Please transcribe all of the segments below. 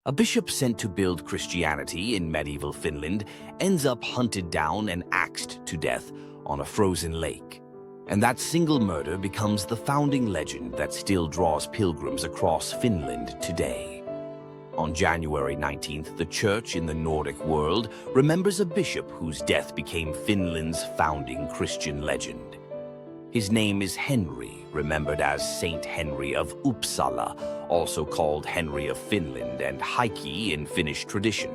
A bishop sent to build Christianity in medieval Finland ends up hunted down and axed to death on a frozen lake. And that single murder becomes the founding legend that still draws pilgrims across Finland today. On January 19th, the church in the Nordic world remembers a bishop whose death became Finland's founding Christian legend. His name is Henry, remembered as Saint Henry of Uppsala, also called Henry of Finland and Heikki in Finnish tradition.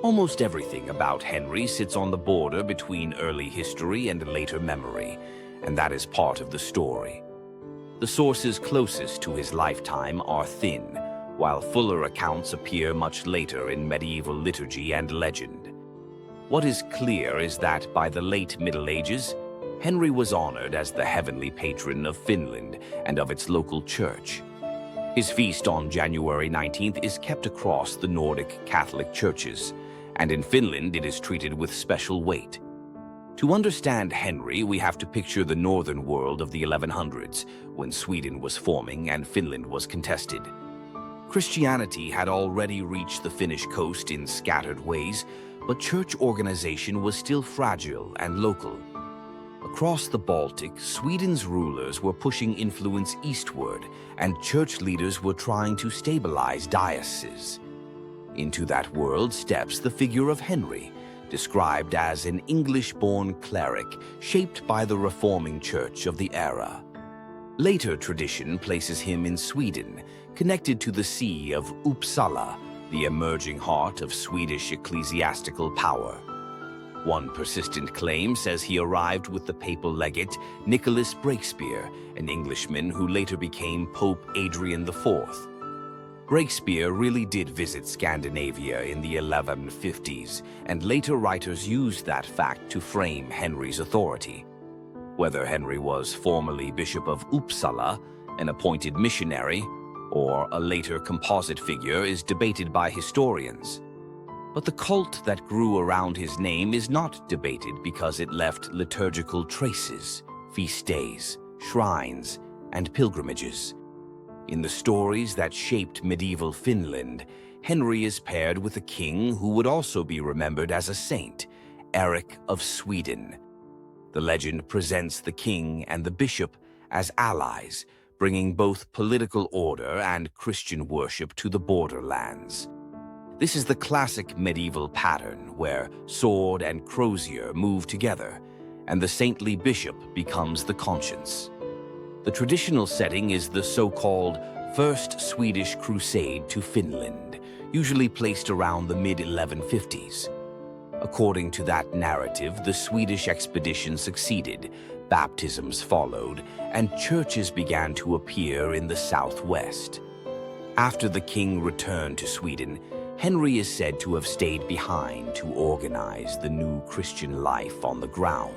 Almost everything about Henry sits on the border between early history and later memory, and that is part of the story. The sources closest to his lifetime are thin, while fuller accounts appear much later in medieval liturgy and legend. What is clear is that by the late Middle Ages, Henry was honored as the heavenly patron of Finland and of its local church. His feast on January 19th is kept across the Nordic Catholic churches, and in Finland it is treated with special weight. To understand Henry, we have to picture the northern world of the 1100s, when Sweden was forming and Finland was contested. Christianity had already reached the Finnish coast in scattered ways, but church organization was still fragile and local. Across the Baltic, Sweden's rulers were pushing influence eastward, and church leaders were trying to stabilize dioceses. Into that world steps the figure of Henry, described as an English-born cleric shaped by the reforming church of the era. Later tradition places him in Sweden, connected to the See of Uppsala, the emerging heart of Swedish ecclesiastical power. One persistent claim says he arrived with the papal legate Nicholas Breakspear, an Englishman who later became Pope Adrian IV. Breakspear really did visit Scandinavia in the 1150s, and later writers used that fact to frame Henry's authority. Whether Henry was formerly Bishop of Uppsala, an appointed missionary, or a later composite figure is debated by historians. But the cult that grew around his name is not debated because it left liturgical traces, feast days, shrines, and pilgrimages. In the stories that shaped medieval Finland, Henry is paired with a king who would also be remembered as a saint, Eric of Sweden. The legend presents the king and the bishop as allies, bringing both political order and Christian worship to the borderlands. This is the classic medieval pattern where sword and crozier move together, and the saintly bishop becomes the conscience. The traditional setting is the so-called First Swedish Crusade to Finland, usually placed around the mid-1150s. According to that narrative, the Swedish expedition succeeded, baptisms followed, and churches began to appear in the southwest. After the king returned to Sweden, Henry is said to have stayed behind to organize the new Christian life on the ground.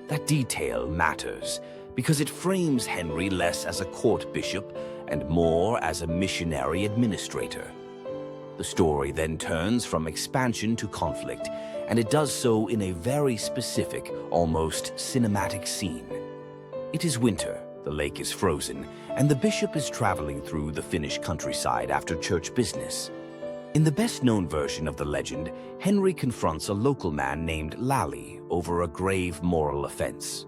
That detail matters because it frames Henry less as a court bishop and more as a missionary administrator. The story then turns from expansion to conflict, and it does so in a very specific, almost cinematic scene. It is winter, the lake is frozen, and the bishop is traveling through the Finnish countryside after church business. In the best-known version of the legend, Henry confronts a local man named Lally over a grave moral offense.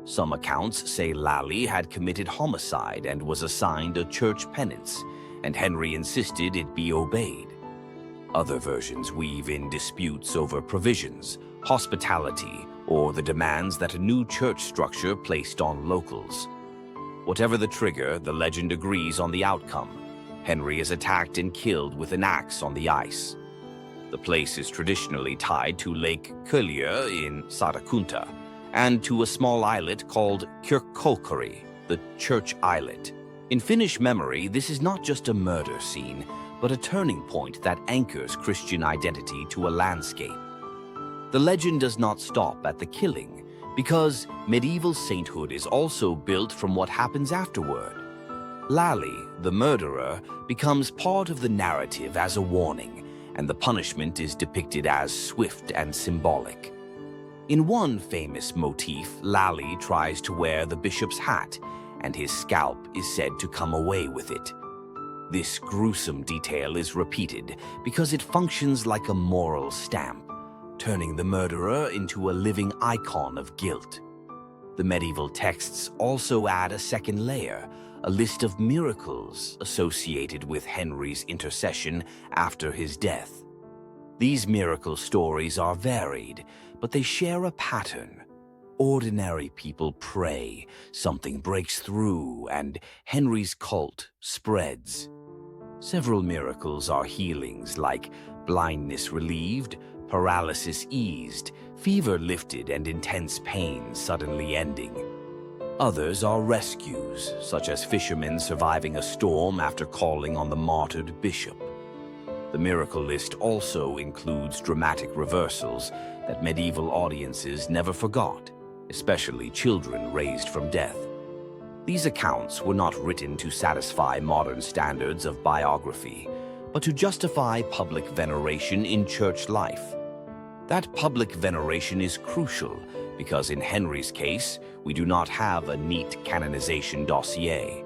Some accounts say Lally had committed homicide and was assigned a church penance, and Henry insisted it be obeyed. Other versions weave in disputes over provisions, hospitality, or the demands that a new church structure placed on locals. Whatever the trigger, the legend agrees on the outcome. Henry is attacked and killed with an axe on the ice. The place is traditionally tied to Lake Kölja in Satakunta, and to a small islet called Kirkkolkari, the church islet. In Finnish memory, this is not just a murder scene, but a turning point that anchors Christian identity to a landscape. The legend does not stop at the killing, because medieval sainthood is also built from what happens afterward. Lally, the murderer, becomes part of the narrative as a warning, and the punishment is depicted as swift and symbolic. In one famous motif, Lally tries to wear the bishop's hat, and his scalp is said to come away with it. This gruesome detail is repeated because it functions like a moral stamp, turning the murderer into a living icon of guilt. The medieval texts also add a second layer, a list of miracles associated with Henry's intercession after his death. These miracle stories are varied, but they share a pattern. Ordinary people pray, something breaks through, and Henry's cult spreads. Several miracles are healings like blindness relieved, paralysis eased, fever lifted, and intense pain suddenly ending. Others are rescues, such as fishermen surviving a storm after calling on the martyred bishop. The miracle list also includes dramatic reversals that medieval audiences never forgot, especially children raised from death. These accounts were not written to satisfy modern standards of biography, but to justify public veneration in church life. That public veneration is crucial because in Henry's case, we do not have a neat canonization dossier.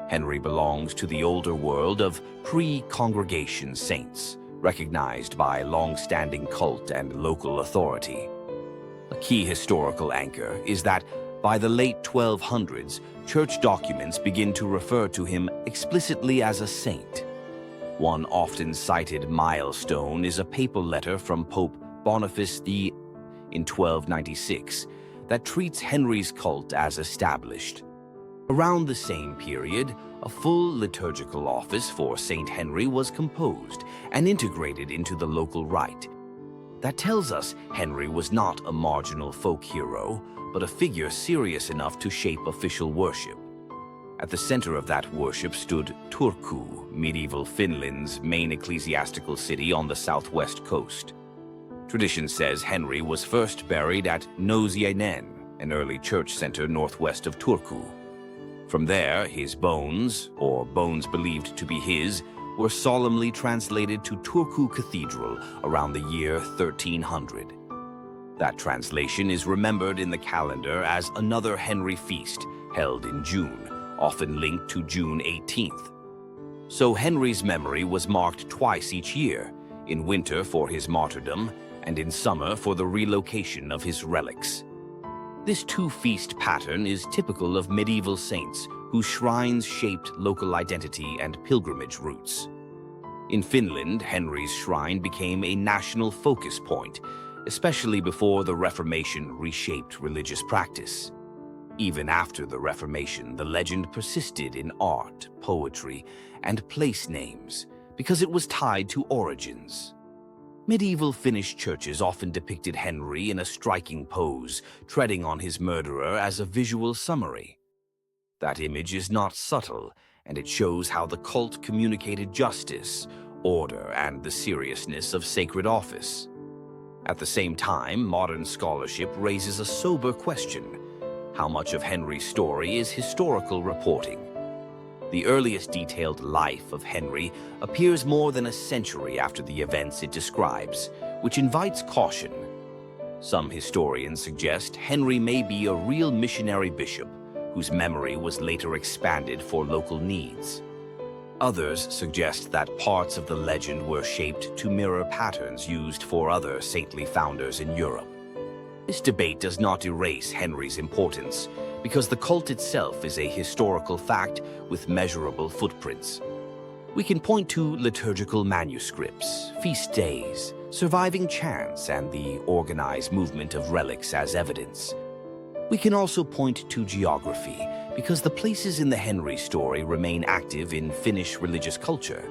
Henry belongs to the older world of pre-congregation saints, recognized by long-standing cult and local authority. A key historical anchor is that by the late 1200s, church documents begin to refer to him explicitly as a saint. One often cited milestone is a papal letter from Pope Boniface I in 1296 that treats Henry's cult as established. Around the same period, a full liturgical office for Saint Henry was composed and integrated into the local rite. That tells us Henry was not a marginal folk hero, but a figure serious enough to shape official worship. At the center of that worship stood Turku, medieval Finland's main ecclesiastical city on the southwest coast. Tradition says Henry was first buried at Nousiainen, an early church center northwest of Turku. From there, his bones, or bones believed to be his, were solemnly translated to Turku Cathedral around the year 1300. That translation is remembered in the calendar as another Henry feast held in June, often linked to June 18th. So Henry's memory was marked twice each year, in winter for his martyrdom and in summer for the relocation of his relics. This two-feast pattern is typical of medieval saints whose shrines shaped local identity and pilgrimage routes. In Finland, Henry's shrine became a national focus point, especially before the Reformation reshaped religious practice. Even after the Reformation, the legend persisted in art, poetry, and place names because it was tied to origins. Medieval Finnish churches often depicted Henry in a striking pose, treading on his murderer as a visual summary. That image is not subtle, and it shows how the cult communicated justice, order, and the seriousness of sacred office. At the same time, modern scholarship raises a sober question: how much of Henry's story is historical reporting? The earliest detailed life of Henry appears more than a century after the events it describes, which invites caution. Some historians suggest Henry may be a real missionary bishop whose memory was later expanded for local needs. Others suggest that parts of the legend were shaped to mirror patterns used for other saintly founders in Europe. This debate does not erase Henry's importance, because the cult itself is a historical fact with measurable footprints. We can point to liturgical manuscripts, feast days, surviving chants, and the organized movement of relics as evidence. We can also point to geography, because the places in the Henry story remain active in Finnish religious culture.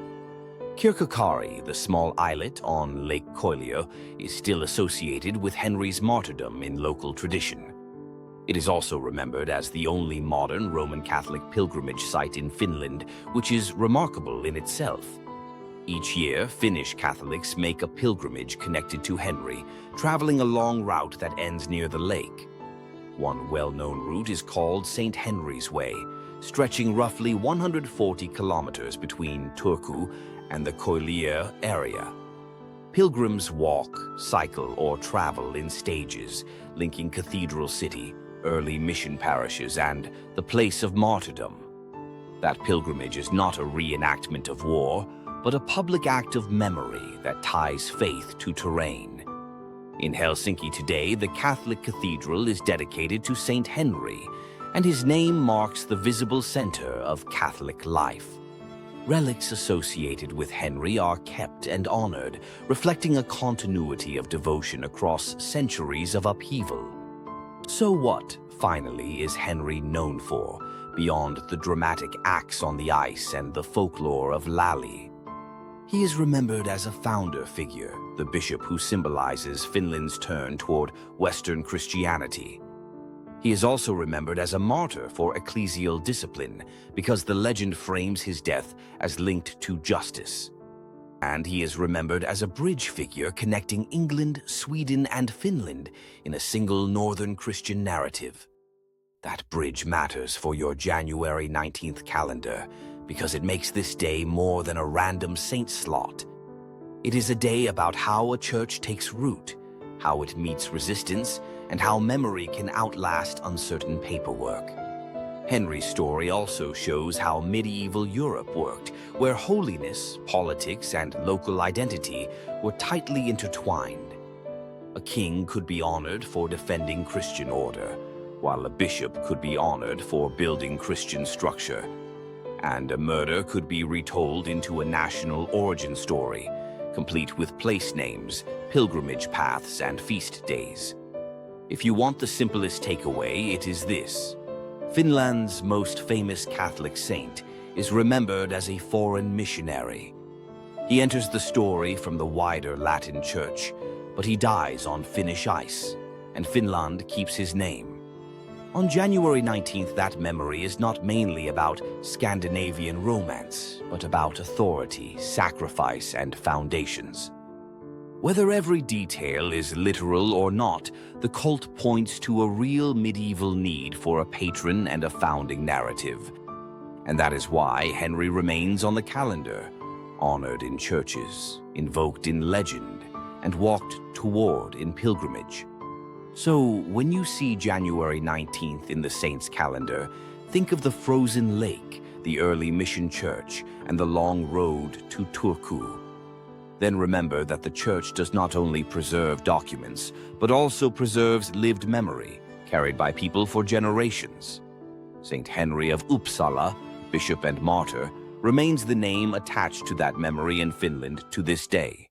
Kirkkokari, the small islet on Lake Koilio, is still associated with Henry's martyrdom in local tradition. It is also remembered as the only modern Roman Catholic pilgrimage site in Finland, which is remarkable in itself. Each year, Finnish Catholics make a pilgrimage connected to Henry, traveling a long route that ends near the lake. One well-known route is called Saint Henry's Way, stretching roughly 140 kilometers between Turku and the Koillia area. Pilgrims walk, cycle, or travel in stages, linking Cathedral City, early mission parishes, and the place of martyrdom. That pilgrimage is not a reenactment of war, but a public act of memory that ties faith to terrain. In Helsinki today, the Catholic cathedral is dedicated to Saint Henry, and his name marks the visible center of Catholic life. Relics associated with Henry are kept and honored, reflecting a continuity of devotion across centuries of upheaval. So what, finally, is Henry known for, beyond the dramatic acts on the ice and the folklore of Lally? He is remembered as a founder figure, the bishop who symbolizes Finland's turn toward Western Christianity. He is also remembered as a martyr for ecclesial discipline because the legend frames his death as linked to justice. And he is remembered as a bridge figure connecting England, Sweden, and Finland in a single northern Christian narrative. That bridge matters for your January 19th calendar because it makes this day more than a random saint slot. It is a day about how a church takes root, how it meets resistance, and how memory can outlast uncertain paperwork. Henry's story also shows how medieval Europe worked, where holiness, politics, and local identity were tightly intertwined. A king could be honored for defending Christian order, while a bishop could be honored for building Christian structure. And a murder could be retold into a national origin story, complete with place names, pilgrimage paths, and feast days. If you want the simplest takeaway, it is this: Finland's most famous Catholic saint is remembered as a foreign missionary. He enters the story from the wider Latin Church, but he dies on Finnish ice, and Finland keeps his name. On January 19th, that memory is not mainly about Scandinavian romance, but about authority, sacrifice, and foundations. Whether every detail is literal or not, the cult points to a real medieval need for a patron and a founding narrative. And that is why Henry remains on the calendar, honored in churches, invoked in legend, and walked toward in pilgrimage. So when you see January 19th in the saint's calendar, think of the frozen lake, the early mission church, and the long road to Turku. Then remember that the church does not only preserve documents, but also preserves lived memory, carried by people for generations. Saint Henry of Uppsala, bishop and martyr, remains the name attached to that memory in Finland to this day.